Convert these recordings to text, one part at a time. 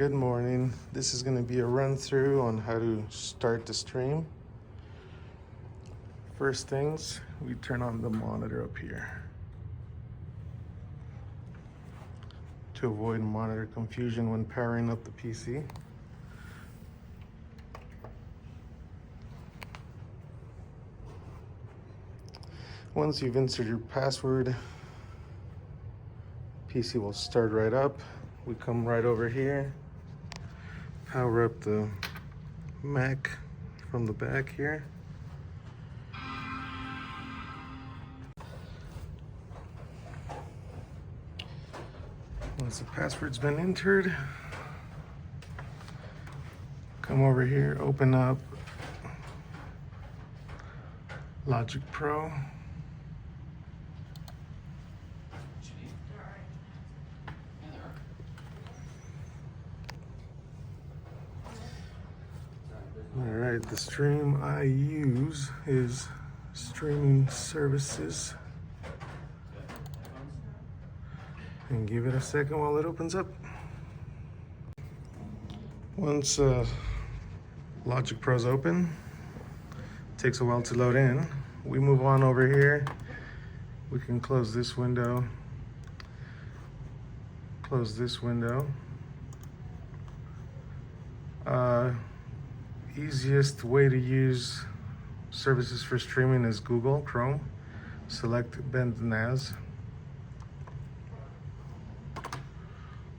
Good morning. This is going to be a run through on how to start the stream. First things, we turn on the monitor up here to avoid monitor confusion when powering up the PC. Once you've inserted your password, PC will start right up. We come right over here, power up the Mac from the back here. Once the password's been entered, come over here, open up Logic Pro. Alright, the stream I use is Streaming Services. And give it a second while it opens up. Once Logic Pro's open, takes a while to load in. We move on over here. We can close this window. Close this window. Easiest way to use services for streaming is Google Chrome. Select Bend Naz.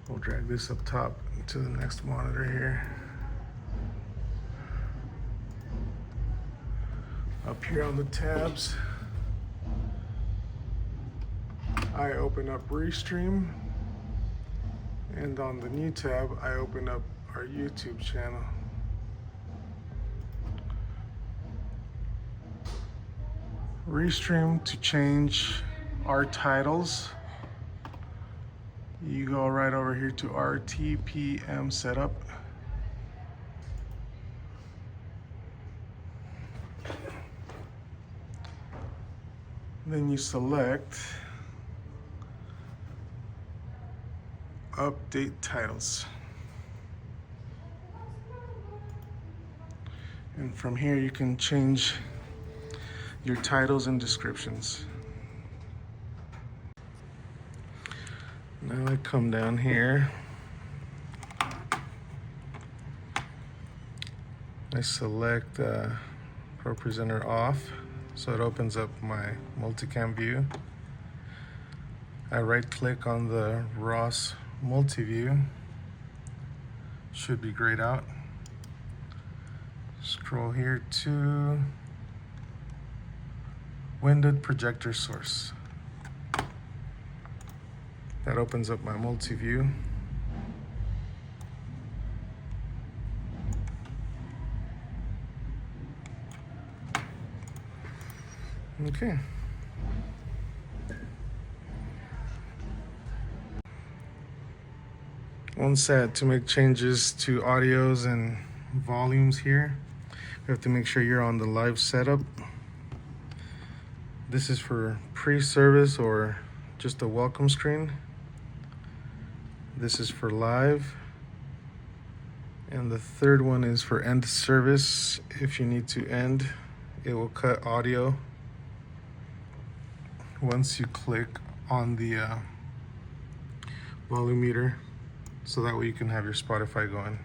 We'll drag this up top to the next monitor here. Up here on the tabs, I open up Restream, and on the new tab, I open up our YouTube channel. Restream to change our titles. You go right over here to RTPM setup. Then you select update titles. And from here you can change your titles and descriptions. Now I come down here. I select Pro Presenter off, so it opens up my multicam view. I right click on the ROS multi-view. Should be grayed out. Scroll here to Windowed Projector Source. That opens up my multi-view. Okay. One set to make changes to audios and volumes here. We have to make sure you're on the live setup. This is for pre-service or just a welcome screen. This is for live. And the third one is for end service. If you need to end, it will cut audio once you click on the volume meter, so that way you can have your Spotify going.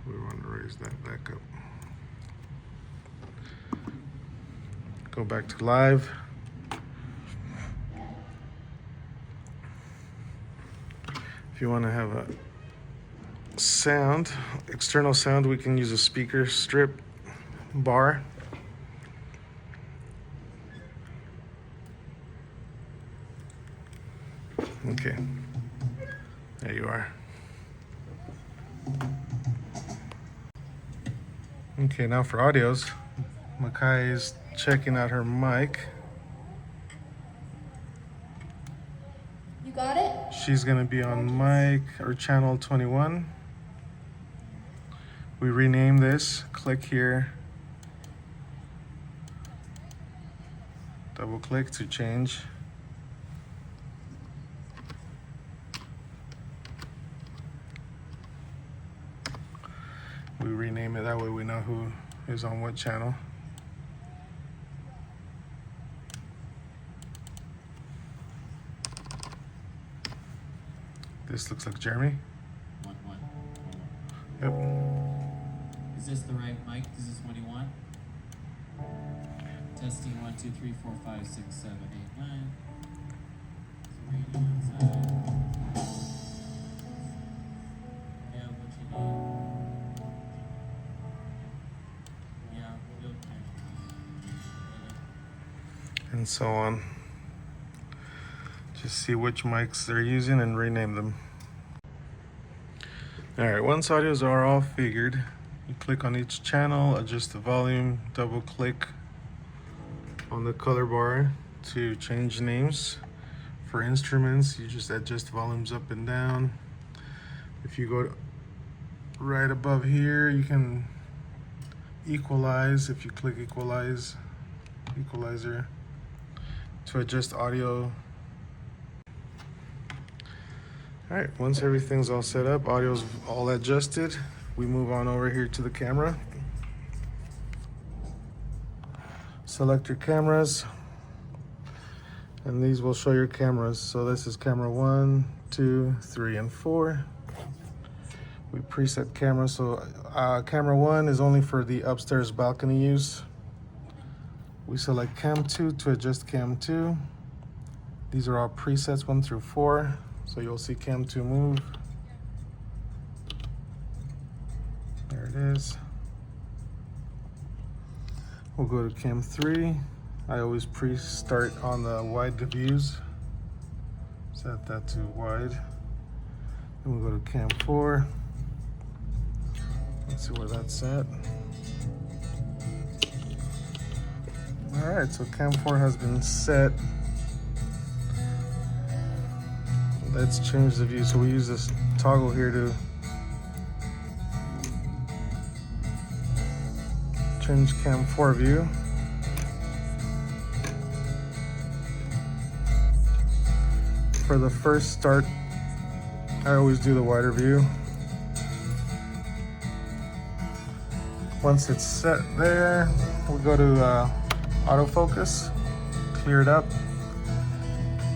We want to raise that back up. Go back to live. If you want to have a sound, external sound, we can use a speaker strip bar. Okay, there you are. Okay, now for audios, Makai is checking out her mic. You got it? She's gonna be on mic or channel 21. We rename this, click here, double click to change. we rename it. That way we know who is on what channel. This looks like Jeremy. 1-1. Yep. Is this the right mic? Is this what you want? Testing 1, 2, 3, 4, 5, 6, 7, 8, 9. Radio inside. Yeah, what you need. Yeah, we'll go And so on. Just see which mics they're using and rename them. Alright, once audios are all figured, you click on each channel, adjust the volume, double click on the color bar to change names. For instruments, you just adjust volumes up and down. If you go right above here, you can equalize. If you click equalizer to adjust audio. All right, once everything's all set up, audio's all adjusted, we move on over here to the camera. Select your cameras, and these will show your cameras. So this is camera 1, 2, 3, and 4. We preset camera, so camera 1 is only for the upstairs balcony use. We select cam 2 to adjust cam 2. These are all presets 1 through 4. So you'll see cam 2 move. There it is. We'll go to cam 3. I always pre-start on the wide views. Set that to wide. Then we'll go to cam 4. Let's see where that's at. All right, so cam 4 has been set. Let's change the view. So we use this toggle here to change cam 4 view. For the first start, I always do the wider view. Once it's set there, we'll go to autofocus, clear it up.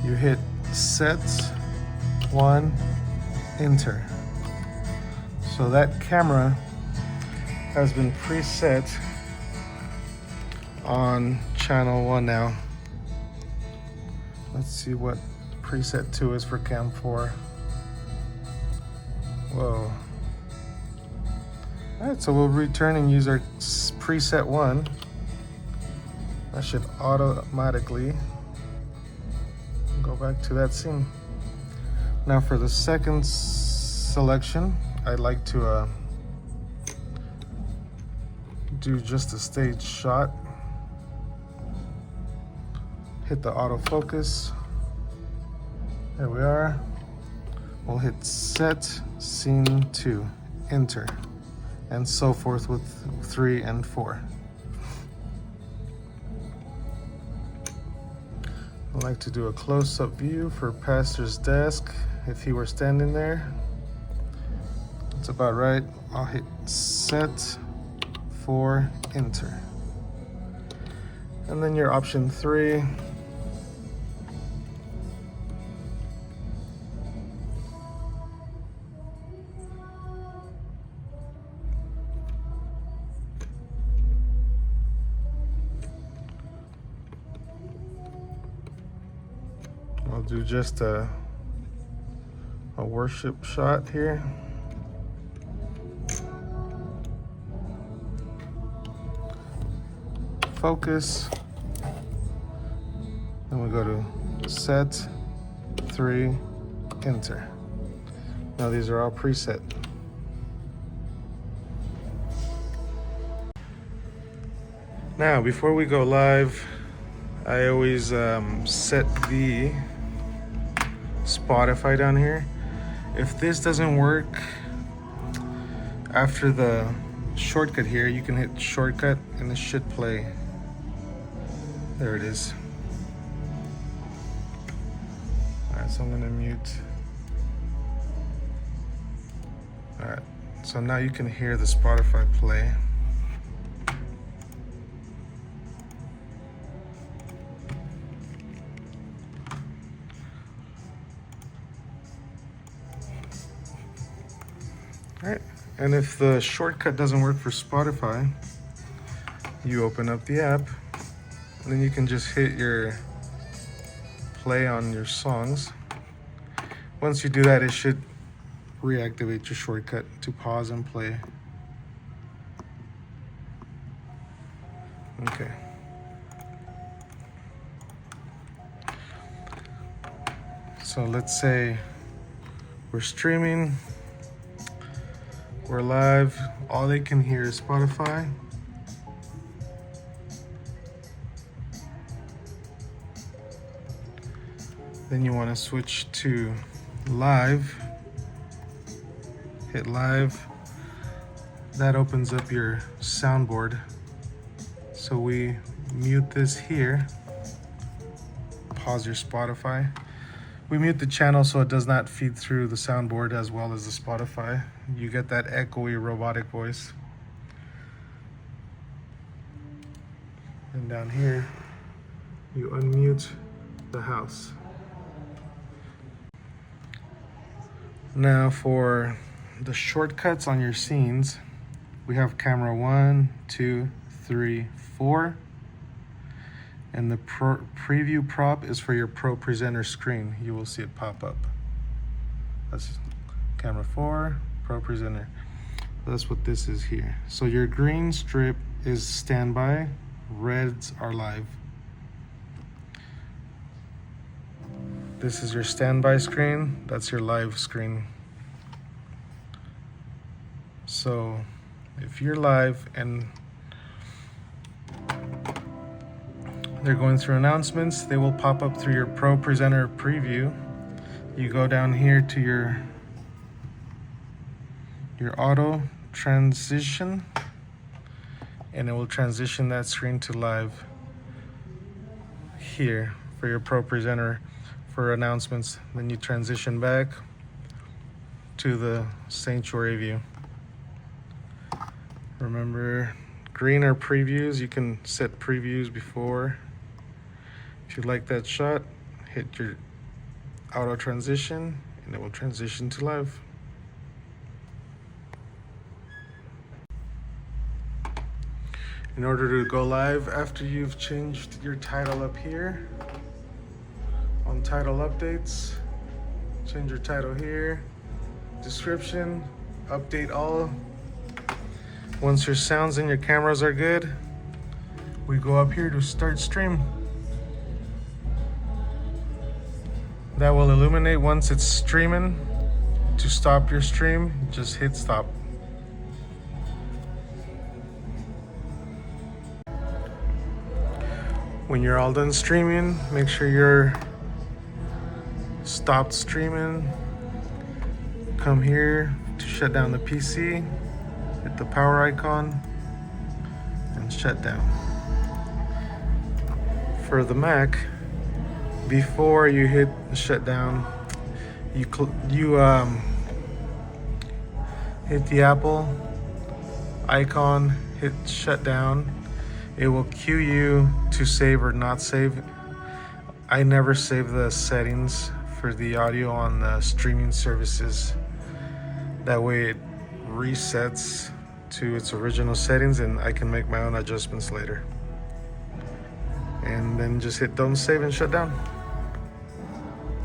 You hit set 1, enter. So that camera has been preset on channel 1 now. Let's see what preset 2 is for cam 4. Whoa. Alright, so we'll return and use our preset 1. That should automatically go back to that scene. Now for the second selection, I'd like to do just a stage shot. Hit the autofocus. There we are. We'll hit set scene 2, enter, and so forth with 3 and 4. I like to do a close-up view for pastor's desk if he were standing there. That's about right. I'll hit set 4, enter. And then your option 3. I'll do just a worship shot here. Focus. Then we go to set 3, enter. Now these are all preset. Now before we go live, I always set the Spotify down here. If this doesn't work, after the shortcut here, you can hit shortcut and it should play. There it is. Alright, so I'm gonna mute. Alright, So now you can hear the Spotify play. Alright, and if the shortcut doesn't work for Spotify, you open up the app, and then you can just hit your play on your songs. Once you do that, it should reactivate your shortcut to pause and play. Okay. So let's say we're streaming, we're live, all they can hear is Spotify. Then you want to switch to live. Hit live. That opens up your soundboard. So we mute this here. Pause your Spotify. We mute the channel so it does not feed through the soundboard as well as the Spotify. You get that echoey robotic voice. And down here, you unmute the house. Now for the shortcuts on your scenes, we have camera 1, 2, 3, 4. And the preview prop is for your Pro Presenter screen. You will see it pop up. That's camera 4, Pro Presenter. That's what this is here. So your green strip is standby, reds are live. This is your standby screen, that's your live screen. So if you're live and they're going through announcements, they will pop up through your Pro Presenter preview. You go down here to your auto transition, and it will transition that screen to live here for your Pro Presenter for announcements. Then you transition back to the sanctuary view. Remember, green are previews. You can set previews before. If you like that shot, hit your auto transition and it will transition to live. In order to go live after you've changed your title up here, on title updates, change your title here, description, update all. Once your sounds and your cameras are good, we go up here to start stream. That will illuminate once it's streaming. To stop your stream, just hit stop. When you're all done streaming, make sure you're stopped streaming. Come here to shut down the PC. Hit the power icon and shut down. For the Mac, before you hit shut down, you hit the Apple icon, hit shut down. It will cue you to save or not save. I never save the settings for the audio on the streaming services. That way it resets to its original settings and I can make my own adjustments later. And then just hit don't save and shut down.